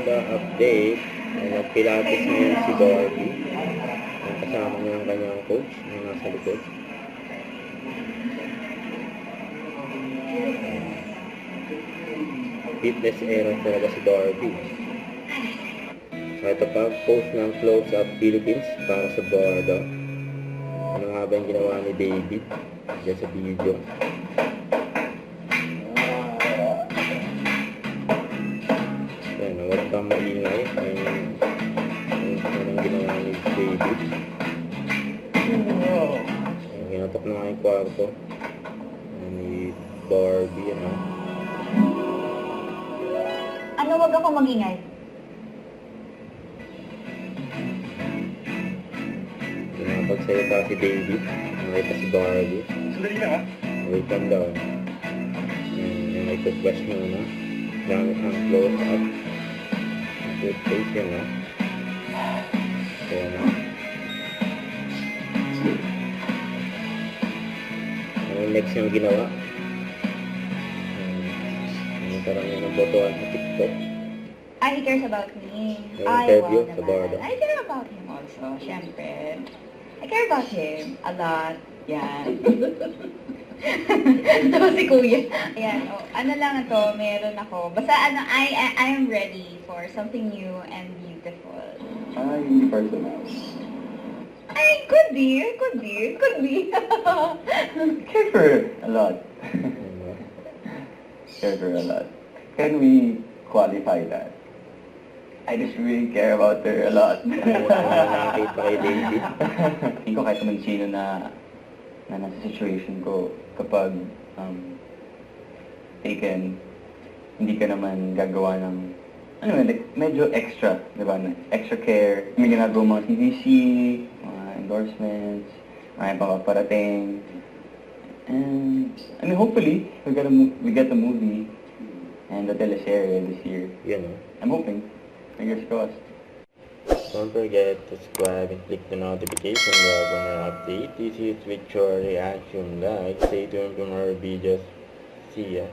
Barda update. Nagpilates ngayon si Barbie. Ang kasama niya ang kanyang coach na nasa likod. Fitness era talaga si Barbie. So ito pa, post ng Close Up Philippines para sa Barda. Ano nga ba yung ginawa ni David dyan sa video? Yan, huwag kang maingay. Anong ginawa ni David. Ginatok na nga yung kwarto ni Barbie. Ano, wag ako magingay? Pinapagsalita si David. Nakita si Barbie. Sandali na ha? Wait lang daw. May toothbrush muna. Gamit ang close up. Toothpaste yan ha. Kaya na. Ano next yung ginawa? Nagkaroon niya ng botohan sa TikTok. He cares about me. Yung interview wow sa naman. Barda. I care about him also, syempre. I care about him a lot. Yan. Ito si Kuya. Ayan, ano lang ito, meron ako. Basta I am ready for something new and beautiful. Hindi personal. Could be. Care for a lot. Care for a lot. Can we qualify that? I just really care about her a lot. Nakakita kay David. Hindi ko kahit naman sino na nasa situation ko kapag taken, hindi ka naman gagawa ng like, medyo extra, di ba? Extra care. May ginagawa mga CVC, mga endorsements, mga paparating. And hopefully we get a movie and a teleserye this year. Yan o. I'm hoping. Fingers crossed. Don't forget to subscribe and click the notification bell for more updates. This is with your reaction. Guys, stay tuned for more videos. See ya.